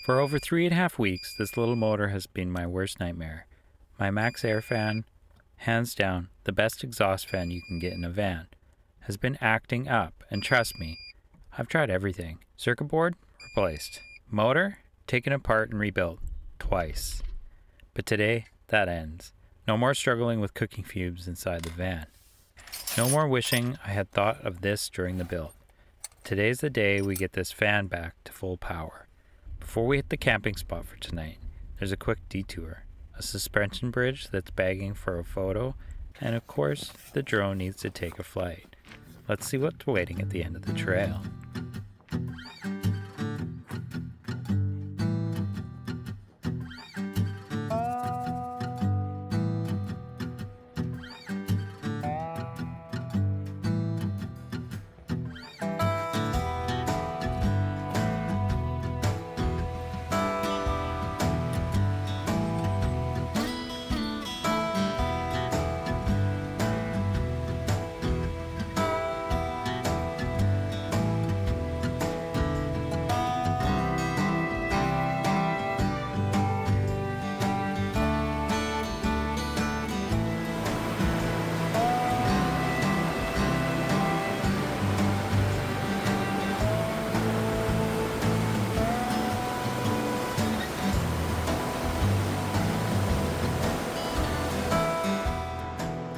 For over 3.5 weeks, this little motor has been my worst nightmare. My Maxxair fan, hands down, the best exhaust fan you can get in a van, has been acting up, and trust me, I've tried everything. Circuit board? Replaced. Motor? Taken apart and rebuilt. Twice. But today, that ends. No more struggling with cooking fumes inside the van. No more wishing I had thought of this during the build. Today's the day we get this fan back to full power. Before we hit the camping spot for tonight, there's a quick detour. A suspension bridge that's begging for a photo, and of course, the drone needs to take a flight. Let's see what's waiting at the end of the trail.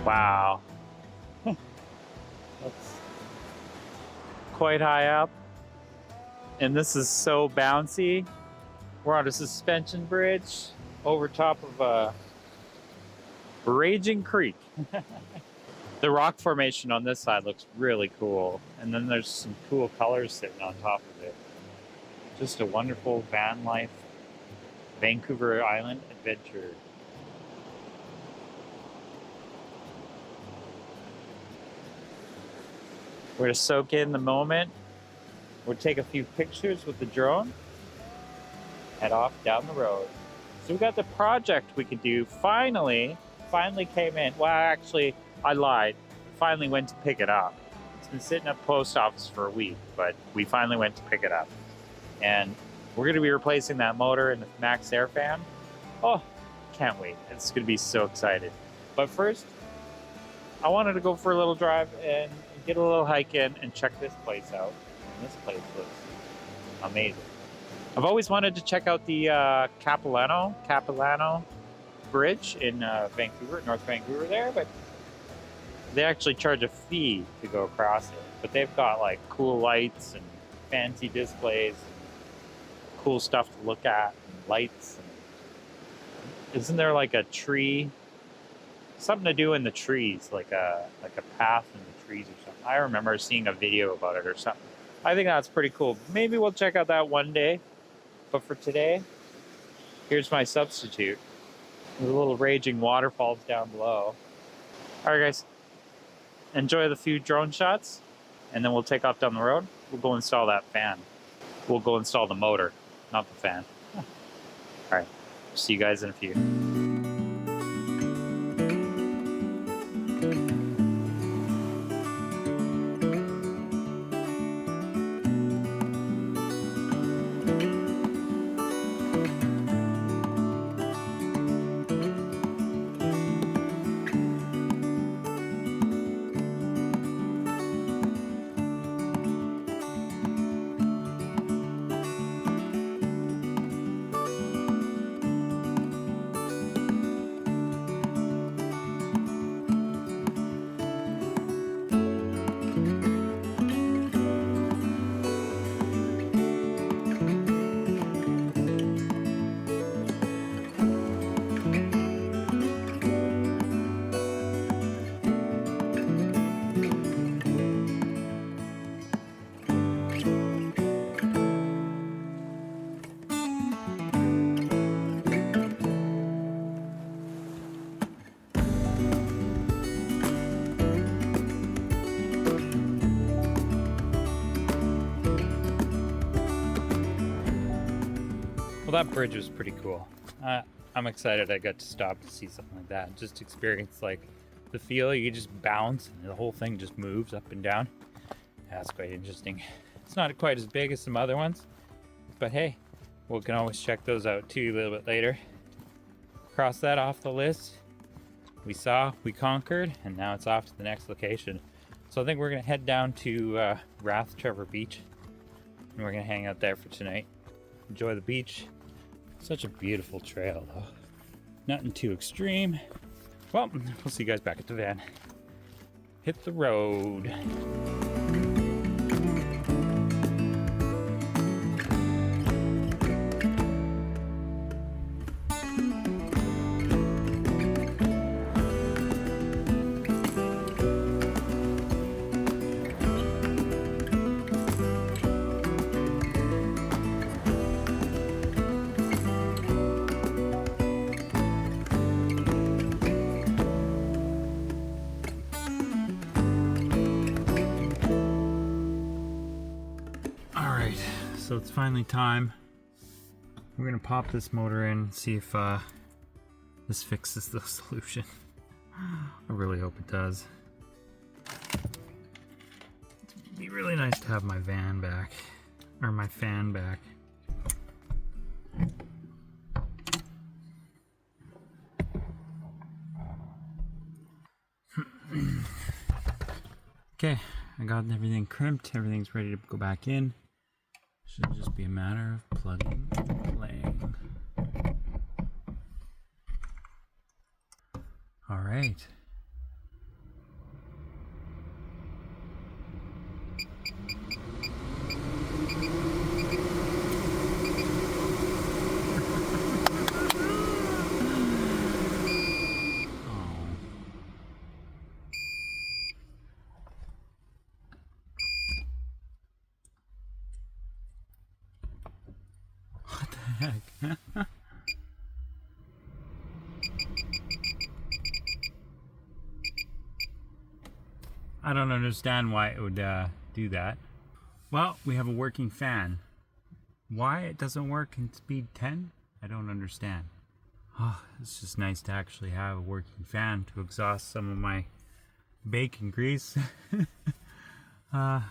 Wow. That's quite high up. And this is so bouncy. We're on a suspension bridge over top of a raging creek. The rock formation on this side looks really cool. And then there's some cool colors sitting on top of it. Just a wonderful van life, Vancouver Island adventure. We're gonna soak in the moment. We'll take a few pictures with the drone, head off down the road. So we got the project we could do finally came in. Well, actually, I lied. Finally went to pick it up. It's been sitting at the post office for a week, but we finally went to pick it up. And we're gonna be replacing that motor in the Maxxair fan. Oh, can't wait. It's gonna be so excited. But first, I wanted to go for a little drive and get a little hike in and check this place out. And this place looks amazing. I've always wanted to check out the Capilano Bridge in Vancouver, North Vancouver there, but they actually charge a fee to go across it. But they've got like cool lights and fancy displays, and cool stuff to look at, and lights. And isn't there like a tree? Something to do in the trees, like a path in the trees or something. I remember seeing a video about it or something. I think that's pretty cool. Maybe we'll check out that one day. But for today, here's my substitute. There's a little raging waterfalls down below. All right, guys. Enjoy the few drone shots, and then we'll take off down the road. We'll go install that fan. We'll go install the motor, not the fan. All right. See you guys in a few. Well, that bridge was pretty cool. I'm excited I got to stop to see something like that. Just experience like the feel. You just bounce and the whole thing just moves up and down. That's quite interesting. It's not quite as big as some other ones, but hey, We can always check those out too a little bit later. Cross that off the list. We saw, we conquered, and now it's off to the next location. So I think we're gonna head down to Trevor Beach, and we're gonna hang out there for tonight. Enjoy the beach. Such a beautiful trail though. Nothing too extreme. Well, we'll see you guys back at the van. Hit the road. So it's finally time. We're gonna pop this motor in, see if this fixes the solution. I really hope it does. It'd be really nice to have my van back, or my fan back. Okay, I got everything crimped, everything's ready to go back in. Should just be a matter of plugging and playing. All right. Heck. I don't understand why it would do that. Well, we have a working fan. Why it doesn't work in speed 10? I don't understand. Oh, it's just nice to actually have a working fan to exhaust some of my bacon grease. You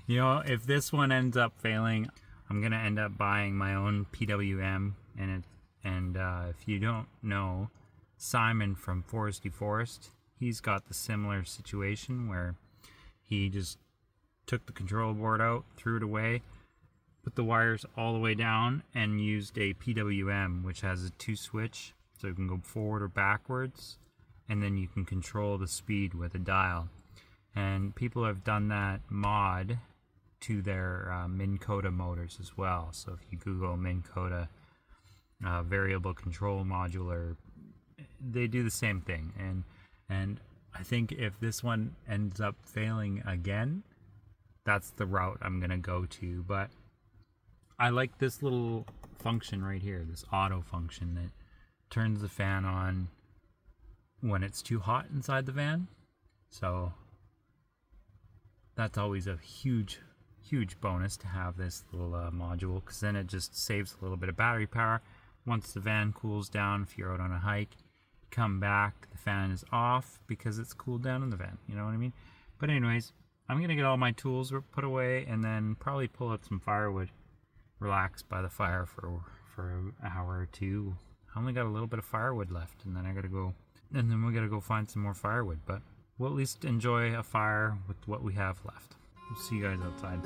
know, if this one ends up failing, I'm gonna end up buying my own PWM, and if you don't know, Simon from Foresty Forest, he's got the similar situation where he just took the control board out, threw it away, put the wires all the way down, and used a PWM, which has a 2-switch, so you can go forward or backwards, and then you can control the speed with a dial. And people have done that mod to their Minn Kota motors as well. So if you Google Minn Kota variable control modular, they do the same thing. And I think if this one ends up failing again, that's the route I'm gonna go to. But I like this little function right here, this auto function that turns the fan on when it's too hot inside the van. So that's always a huge bonus to have this little module, because then it just saves a little bit of battery power. Once the van cools down, if you're out on a hike, come back, the fan is off because it's cooled down in the van, you know what I mean? But anyways, I'm gonna get all my tools put away and then probably pull out some firewood, relax by the fire for an hour or two. I only got a little bit of firewood left, and then we gotta go find some more firewood, but we'll at least enjoy a fire with what we have left. We'll see you guys outside.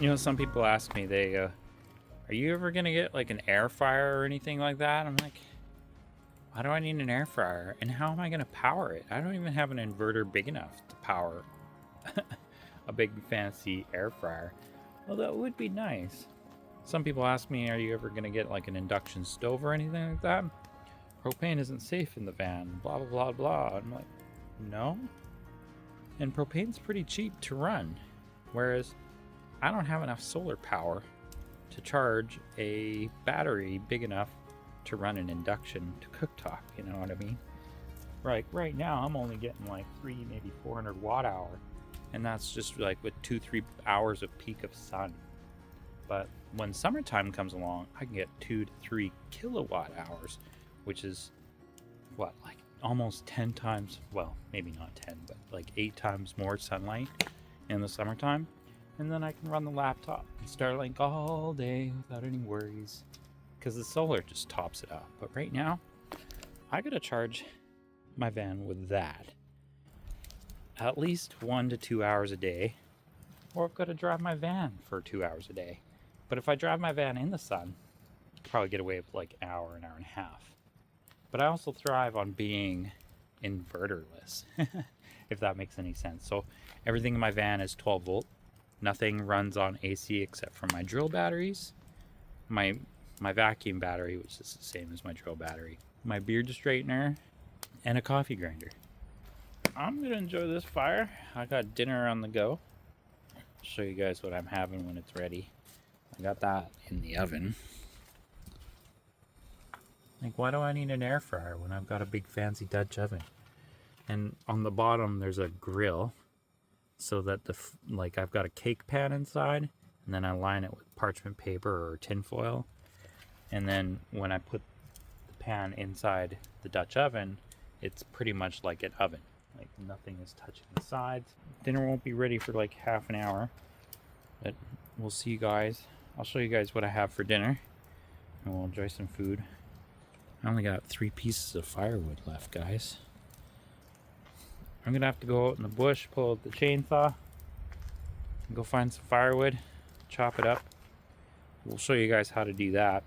You know, some people ask me, they are you ever gonna get like an air fryer or anything like that? I'm like, why do I need an air fryer? And how am I gonna power it? I don't even have an inverter big enough to power a big fancy air fryer. Well, that would be nice. Some people ask me, are you ever gonna get like an induction stove or anything like that? Propane isn't safe in the van, blah, blah, blah, blah. I'm like, no. And propane's pretty cheap to run. Whereas I don't have enough solar power to charge a battery big enough to run an induction to cooktop, you know what I mean? Right now I'm only getting like 3, maybe 400 watt hour, and that's just like with 2-3 hours of peak of sun. But when summertime comes along, I can get 2 to 3 kilowatt hours, which is what, like almost 10 times, well, maybe not 10, but like 8 times more sunlight in the summertime. And then I can run the laptop and Starlink all day without any worries, because the solar just tops it up. But right now, I gotta charge my van with that at least 1 to 2 hours a day, or I've got to drive my van for 2 hours a day. But if I drive my van in the sun, I'll probably get away with like an hour and a half. But I also thrive on being inverterless, if that makes any sense. So everything in my van is 12 volt. Nothing runs on AC except for my drill batteries, my vacuum battery, which is the same as my drill battery, my beard straightener, and a coffee grinder. I'm gonna enjoy this fire. I got dinner on the go. I'll show you guys what I'm having when it's ready. I got that in the oven. Like, why do I need an air fryer when I've got a big fancy Dutch oven? And on the bottom there's a grill, so that like I've got a cake pan inside, and then I line it with parchment paper or tin foil, and then when I put the pan inside the Dutch oven, it's pretty much like an oven. Like, nothing is touching the sides. Dinner won't be ready for like half an hour, but we'll see you guys. I'll show you guys what I have for dinner, and we'll enjoy some food. I only got 3 pieces of firewood left, guys. I'm gonna have to go out in the bush, pull out the chainsaw, and go find some firewood, chop it up. We'll show you guys how to do that.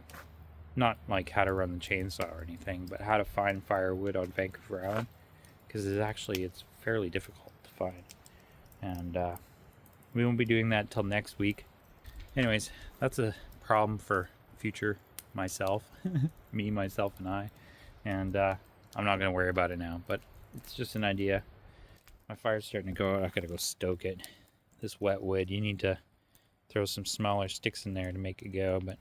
Not like how to run the chainsaw or anything, but how to find firewood on Vancouver Island, because it's fairly difficult to find. And we won't be doing that till next week. Anyways, that's a problem for future myself, me, myself, and I. And I'm not gonna worry about it now, but it's just an idea. My fire's starting to go out. I gotta go stoke it. This wet wood, you need to throw some smaller sticks in there to make it go, but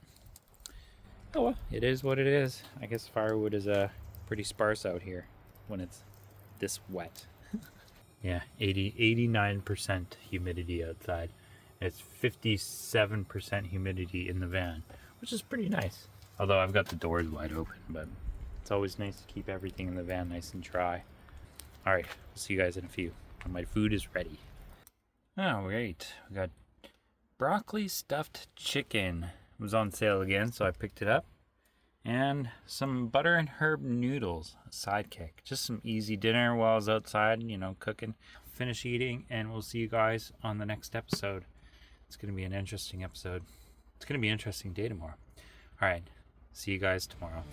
oh well, it is what it is. I guess firewood is pretty sparse out here when it's this wet. Yeah, 89% humidity outside. It's 57% humidity in the van, which is pretty nice. Although I've got the doors wide open, but it's always nice to keep everything in the van nice and dry. Alright, we'll see you guys in a few. My food is ready. Alright, we got broccoli stuffed chicken. It was on sale again, so I picked it up. And some butter and herb noodles, a sidekick. Just some easy dinner while I was outside, you know, cooking. Finish eating, and we'll see you guys on the next episode. It's going to be an interesting episode. It's going to be an interesting day tomorrow. Alright, see you guys tomorrow.